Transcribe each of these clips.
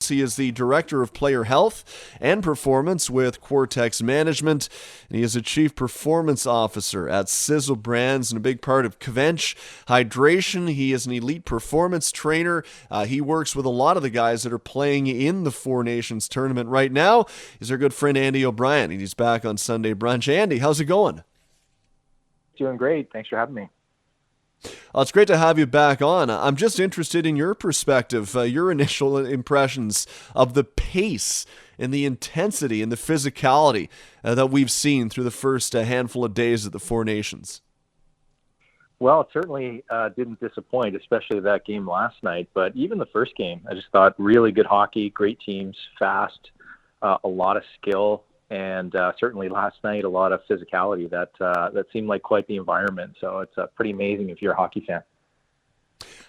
He is the Director of Player Health and Performance with Quartexx Management, and he is a Chief Performance Officer at Cizzle Brands and a big part of Quartexx Hydration. He is an elite performance trainer. He works with a lot of the guys that are playing in the Four Nations tournament right now. He's our good friend Andy O'Brien, and he's back on Sunday Brunch. Andy, how's it going? Doing great. Thanks for having me. It's great to have you back on. I'm just interested in your perspective, your initial impressions of the pace and the intensity and the physicality that we've seen through the first handful of days at the Four Nations. Well, it certainly didn't disappoint, especially that game last night. But even the first game, I just thought really good hockey, great teams, fast, a lot of skill. And certainly last night, a lot of physicality that seemed like quite the environment. So it's pretty amazing if you're a hockey fan.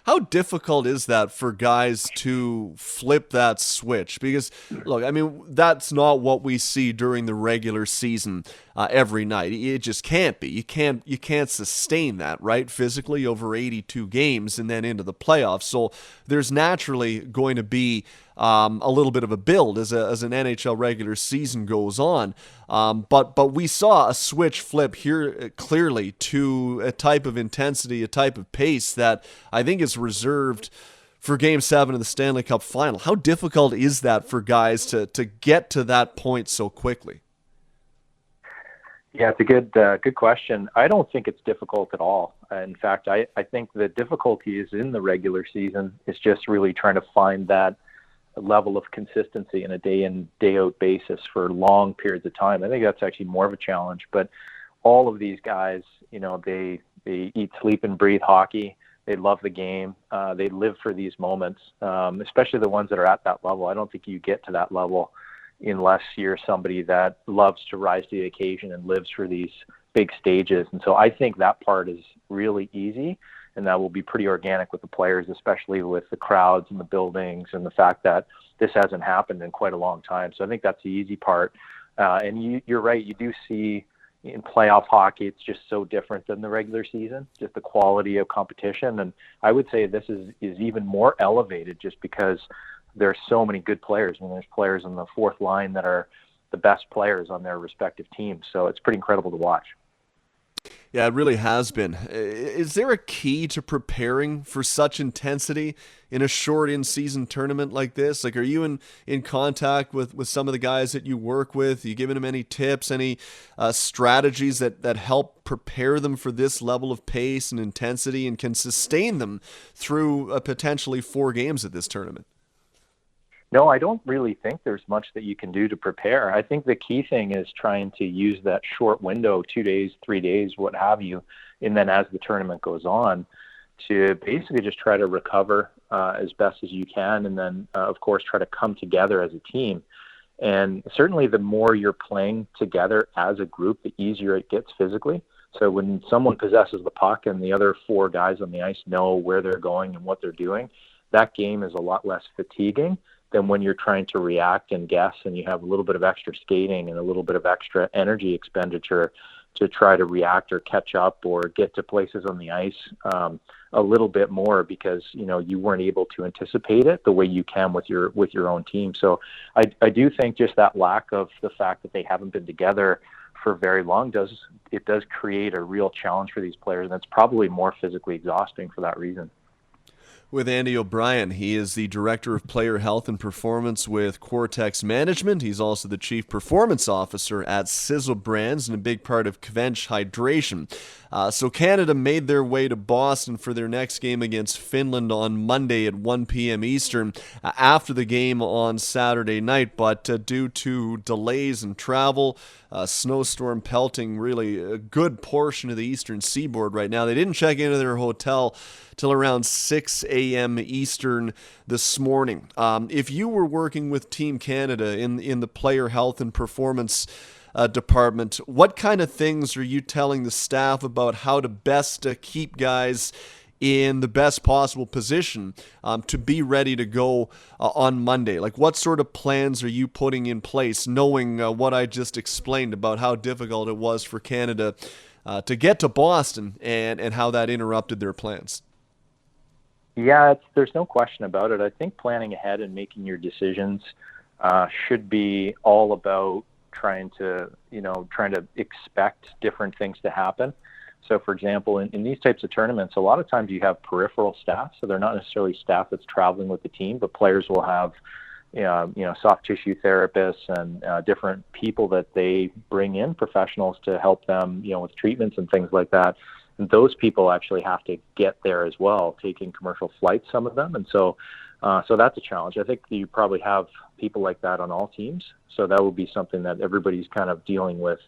How difficult is that for guys to flip that switch? Because, look, I mean, that's not what we see during the regular season every night. It just can't be. You can't sustain that, right, physically over 82 games and then into the playoffs. So there's naturally going to be a little bit of a build as an NHL regular season goes on. But we saw a switch flip here clearly to a type of intensity, a type of pace that I think is reserved for Game 7 of the Stanley Cup Final. How difficult is that for guys to get to that point so quickly? Yeah, it's a good question. I don't think it's difficult at all. In fact, I think the difficulty is in the regular season. It's just really trying to find that level of consistency in a day in, day out basis for long periods of time. I think that's actually more of a challenge. But all of these guys, they eat, sleep, and breathe hockey. They love the game. They live for these moments, especially the ones that are at that level. I don't think you get to that level unless you're somebody that loves to rise to the occasion and lives for these big stages. And so I think that part is really easy, and that will be pretty organic with the players, especially with the crowds and the buildings and the fact that this hasn't happened in quite a long time. So I think that's the easy part. And you're right, you do see in playoff hockey, it's just so different than the regular season, just the quality of competition. And I would say this is even more elevated just because there are so many good players. I mean, there's players in the fourth line that are the best players on their respective teams. So it's pretty incredible to watch. Yeah, it really has been. Is there a key to preparing for such intensity in a short in-season tournament like this? Like, are you in contact with some of the guys that you work with? Are you giving them any tips, any strategies that help prepare them for this level of pace and intensity and can sustain them through potentially 4 games at this tournament? No, I don't really think there's much that you can do to prepare. I think the key thing is trying to use that short window, 2 days, 3 days, what have you, and then as the tournament goes on, to basically just try to recover as best as you can, and then, of course, try to come together as a team. And certainly the more you're playing together as a group, the easier it gets physically. So when someone possesses the puck and the other 4 guys on the ice know where they're going and what they're doing, that game is a lot less fatiguing than when you're trying to react and guess and you have a little bit of extra skating and a little bit of extra energy expenditure to try to react or catch up or get to places on the ice a little bit more because, you weren't able to anticipate it the way you can with your own team. So I do think just that lack of the fact that they haven't been together for very long does create a real challenge for these players, and it's probably more physically exhausting for that reason. With Andy O'Brien. He is the Director of Player Health and Performance with Quartexx Management. He's also the Chief Performance Officer at Cizzle Brands and a big part of Quartexx Hydration. So Canada made their way to Boston for their next game against Finland on Monday at 1 p.m. Eastern after the game on Saturday night, but due to delays in travel, snowstorm pelting really a good portion of the eastern seaboard right now. They didn't check into their hotel till around 6 a.m. Eastern this morning. If you were working with Team Canada in the player health and performance department, what kind of things are you telling the staff about how to best keep guys in the best possible position to be ready to go on Monday? Like, what sort of plans are you putting in place, knowing what I just explained about how difficult it was for Canada to get to Boston and how that interrupted their plans? Yeah, there's no question about it. I think planning ahead and making your decisions should be all about trying to expect different things to happen. So, for example, in these types of tournaments, a lot of times you have peripheral staff, so they're not necessarily staff that's traveling with the team, but players will have soft tissue therapists and different people that they bring in, professionals to help them, with treatments and things like that. And those people actually have to get there as well, taking commercial flights, some of them. And so that's a challenge. I think you probably have people like that on all teams. So that would be something that everybody's kind of dealing with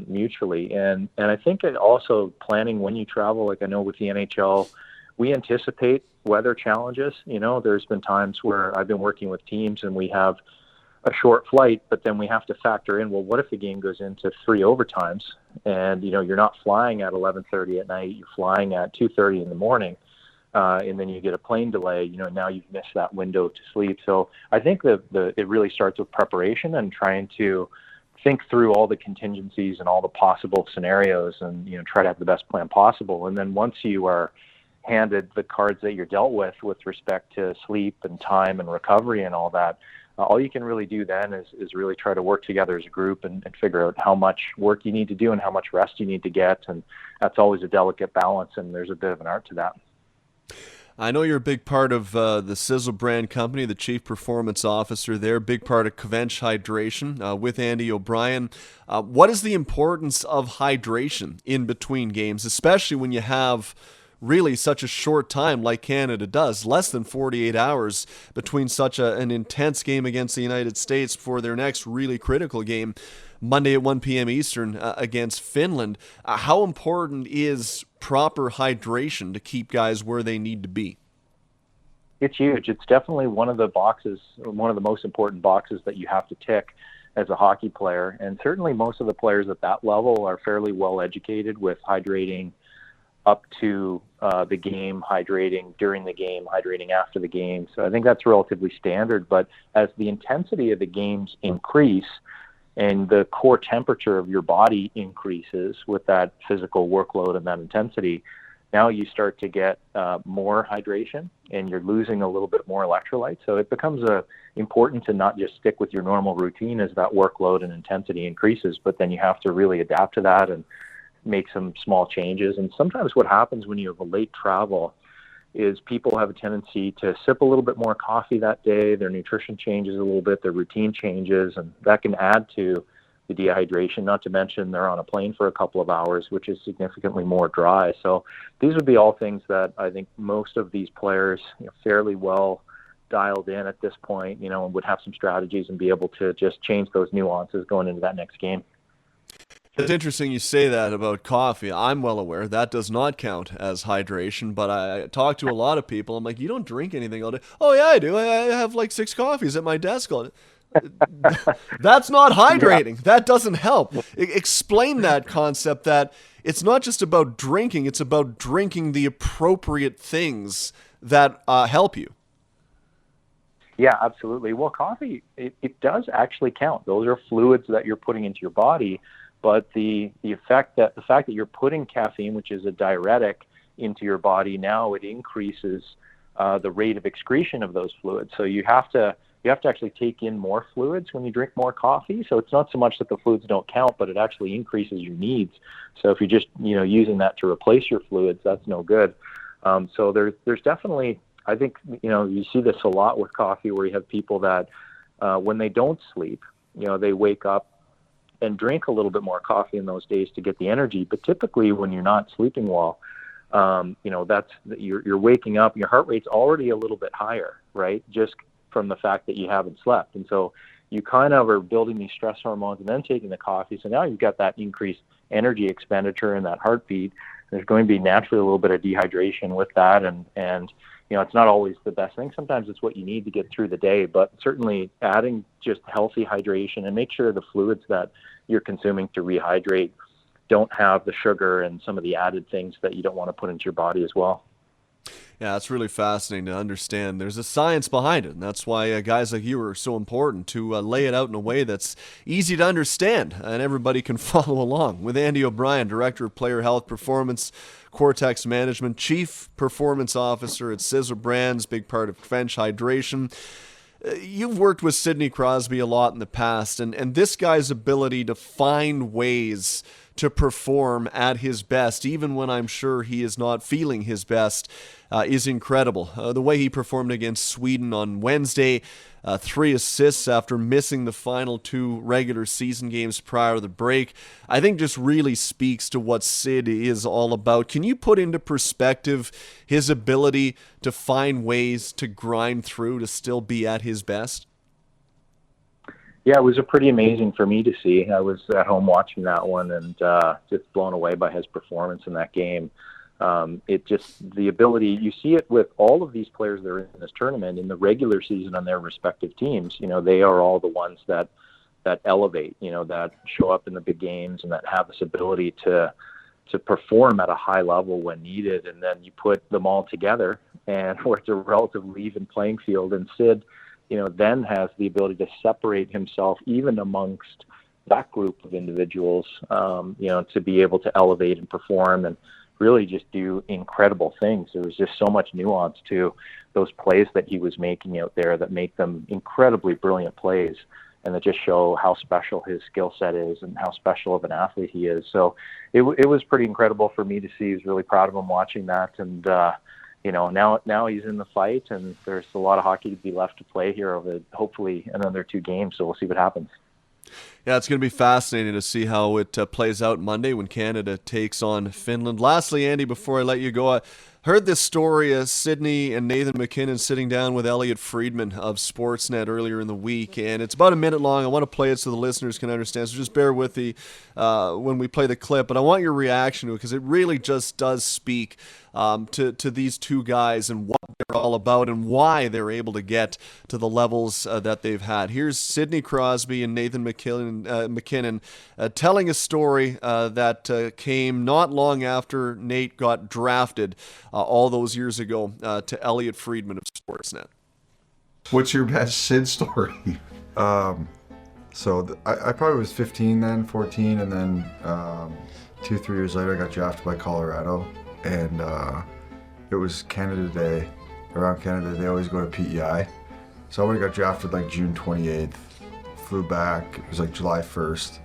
mutually. And I think it also planning when you travel, like I know with the NHL, we anticipate weather challenges. There's been times where I've been working with teams and we have a short flight, but then we have to factor in, well, what if the game goes into 3 overtimes and, you're not flying at 11:30 at night, you're flying at 2:30 in the morning, and then you get a plane delay, now you've missed that window to sleep. So I think that it really starts with preparation and trying to think through all the contingencies and all the possible scenarios and, try to have the best plan possible. And then once you are handed the cards that you're dealt with respect to sleep and time and recovery and all that, all you can really do then is really try to work together as a group and figure out how much work you need to do and how much rest you need to get. And that's always a delicate balance, and there's a bit of an art to that. I know you're a big part of the Cizzle Brand company, the Chief Performance Officer there, big part of Kvench Hydration with Andy O'Brien. What is the importance of hydration in between games, especially when you have really such a short time like Canada does, less than 48 hours between such an intense game against the United States for their next really critical game Monday at 1 p.m. Eastern against Finland? How important is proper hydration to keep guys where they need to be? It's huge. It's definitely one of the most important boxes that you have to tick as a hockey player. And certainly most of the players at that level are fairly well educated with hydrating up to the game, hydrating during the game, hydrating after the game. So I think that's relatively standard. But as the intensity of the games increase and the core temperature of your body increases with that physical workload and that intensity, now you start to get more hydration and you're losing a little bit more electrolytes. So it becomes important to not just stick with your normal routine as that workload and intensity increases, but then you have to really adapt to that and make some small changes. And sometimes what happens when you have a late travel is people have a tendency to sip a little bit more coffee that day, their nutrition changes a little bit, their routine changes, and that can add to the dehydration, not to mention they're on a plane for a couple of hours, which is significantly more dry. So these would be all things that I think most of these players fairly well dialed in at this point, and would have some strategies and be able to just change those nuances going into that next game. It's interesting you say that about coffee. I'm well aware that does not count as hydration, but I talk to a lot of people. I'm like, you don't drink anything all day. Oh, yeah, I do. I have like 6 coffees at my desk all day. That's not hydrating. Yeah. That doesn't help. Explain that concept that it's not just about drinking, it's about drinking the appropriate things that help you. Yeah, absolutely. Well, coffee, it does actually count. Those are fluids that you're putting into your body. But the fact that you're putting caffeine, which is a diuretic, into your body, now it increases the rate of excretion of those fluids. So you have to actually take in more fluids when you drink more coffee. So it's not so much that the fluids don't count, but it actually increases your needs. So if you're just using that to replace your fluids, that's no good. So there's definitely, I think you see this a lot with coffee, where you have people that when they don't sleep, they wake up and drink a little bit more coffee in those days to get the energy. But typically when you're not sleeping well, you're waking up, your heart rate's already a little bit higher, right? Just from the fact that you haven't slept. And so you kind of are building these stress hormones and then taking the coffee. So now you've got that increased energy expenditure and that heartbeat. There's going to be naturally a little bit of dehydration with that. And it's not always the best thing. Sometimes it's what you need to get through the day, but certainly adding just healthy hydration and make sure the fluids that you're consuming to rehydrate don't have the sugar and some of the added things that you don't want to put into your body as well. Yeah, it's really fascinating to understand. There's a science behind it, and that's why guys like you are so important to lay it out in a way that's easy to understand and everybody can follow along. With Andy O'Brien, Director of Player Health Performance, Quartexx Management, Chief Performance Officer at Cizzle Brands, big part of Quench Hydration. You've worked with Sidney Crosby a lot in the past, and this guy's ability to find ways to perform at his best, even when I'm sure he is not feeling his best, is incredible. The way he performed against Sweden on Wednesday, 3 assists after missing the final 2 regular season games prior to the break, I think just really speaks to what Sid is all about. Can you put into perspective his ability to find ways to grind through to still be at his best? Yeah, it was pretty amazing for me to see. I was at home watching that one and just blown away by his performance in that game. It just, the ability, you see it with all of these players that are in this tournament in the regular season on their respective teams. You know, they are all the ones that elevate, you know, that show up in the big games and that have this ability to perform at a high level when needed. And then you put them all together and where it's a relatively even playing field. And Sid, you know, then has the ability to separate himself even amongst that group of individuals, you know, to be able to elevate and perform and really just do incredible things. There was just so much nuance to those plays that he was making out there that make them incredibly brilliant plays and that just show how special his skill set is and how special of an athlete he is. So it was pretty incredible for me to see. I was really proud of him watching that. And, you know, now he's in the fight, and there's a lot of hockey to be left to play here over hopefully another 2 games. So we'll see what happens. Yeah, it's going to be fascinating to see how it plays out Monday when Canada takes on Finland. Lastly, Andy, before I let you go, I heard this story of Sidney and Nathan MacKinnon sitting down with Elliot Friedman of Sportsnet earlier in the week, and it's about a minute long. I want to play it so the listeners can understand, so just bear with me when we play the clip, but I want your reaction to it because it really just does speak to these 2 guys and what they're all about and why they're able to get to the levels that they've had. Here's Sidney Crosby and Nathan MacKinnon telling a story that came not long after Nate got drafted all those years ago to Elliot Friedman of Sportsnet. What's your best Sid story? I probably was 15 then, 14, and then 2-3 years later I got drafted by Colorado, and it was Canada Day. Around Canada, they always go to PEI. So I would have got drafted like June 28th, flew back, it was like July 1st,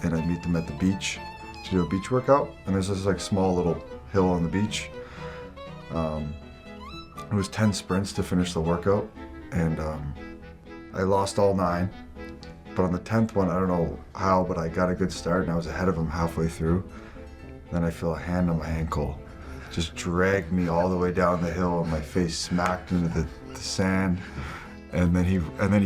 and I'd meet them at the beach to do a beach workout. And there's this like small little hill on the beach. It was 10 sprints to finish the workout, and I lost all 9. But on the 10th one, I don't know how, but I got a good start, and I was ahead of him halfway through. Then I feel a hand on my ankle, just dragged me all the way down the hill, and my face smacked into the sand. And then he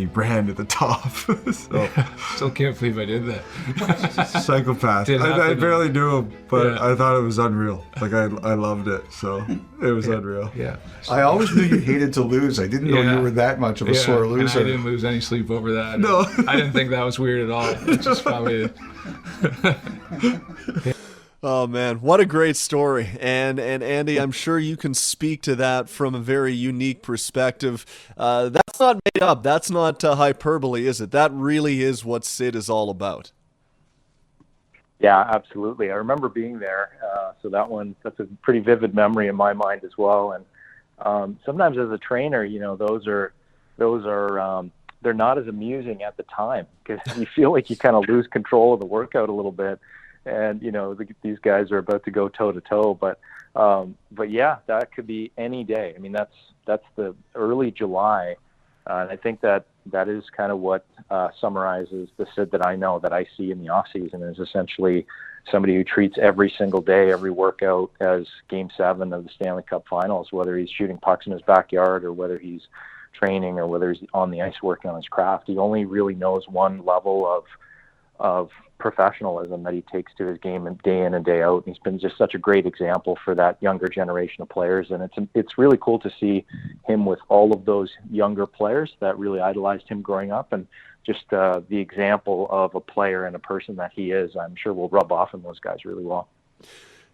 ran to the top. So Still can't believe I did that. Psychopath. I barely knew him, but yeah. I thought it was unreal. Like I loved it. So it was unreal. Yeah. I always knew you hated to lose. I didn't know you were that much of a sore loser. And I didn't lose any sleep over that. No. I didn't think that was weird at all. It's just probably. Oh man, what a great story. And Andy, I'm sure you can speak to that from a very unique perspective. That's not made up. That's not hyperbole, is it? That really is what Sid is all about. Yeah, absolutely. I remember being there. So that's a pretty vivid memory in my mind as well. And sometimes as a trainer, you know, those are they're not as amusing at the time because you feel like you kind of lose control of the workout a little bit. And, you know, these guys are about to go toe to toe, but yeah, that could be any day. I mean, that's the early July. And I think that is kind of what summarizes the Sid that I know, that I see in the off season, is essentially somebody who treats every single day, every workout as Game 7 of the Stanley Cup Finals, whether he's shooting pucks in his backyard or whether he's training or whether he's on the ice working on his craft. He only really knows one level of professionalism that he takes to his game and day in and day out. And he's been just such a great example for that younger generation of players. And it's really cool to see him with all of those younger players that really idolized him growing up, and just the example of a player and a person that he is, I'm sure will rub off on those guys really well.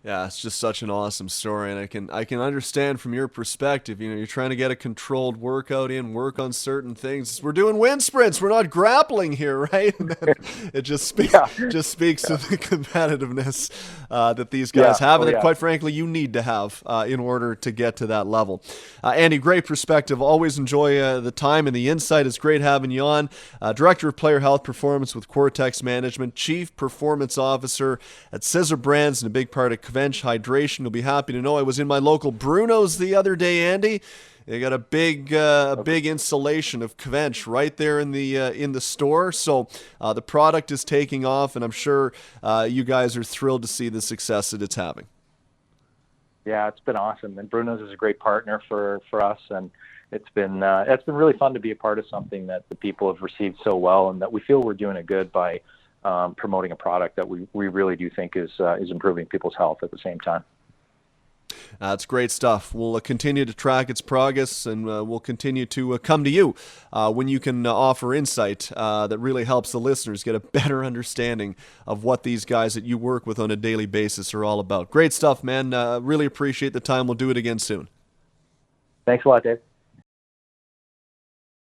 Yeah, it's just such an awesome story, and I can understand from your perspective. You know, you're trying to get a controlled workout in, work on certain things. We're doing wind sprints. We're not grappling here, right? And then it just speaks to the competitiveness that these guys have, and that, quite frankly, you need to have in order to get to that level. Andy, great perspective. Always enjoy the time and the insight. It's great having you on. Director of Player Health Performance with Quartexx Management, Chief Performance Officer at Cizzle Brands, and a big part of Kvench Hydration. You'll be happy to know I was in my local Bruno's the other day, Andy. They got a big installation of Kvench right there in the store. So the product is taking off, and I'm sure you guys are thrilled to see the success that it's having. Yeah, it's been awesome, and Bruno's is a great partner for us, and it's been really fun to be a part of something that the people have received so well, and that we feel we're doing it good by promoting a product that we really do think is improving people's health at the same time. That's great stuff. We'll continue to track its progress, and we'll continue to come to you when you can offer insight that really helps the listeners get a better understanding of what these guys that you work with on a daily basis are all about. Great stuff, man. Really appreciate the time. We'll do it again soon. Thanks a lot, Dave.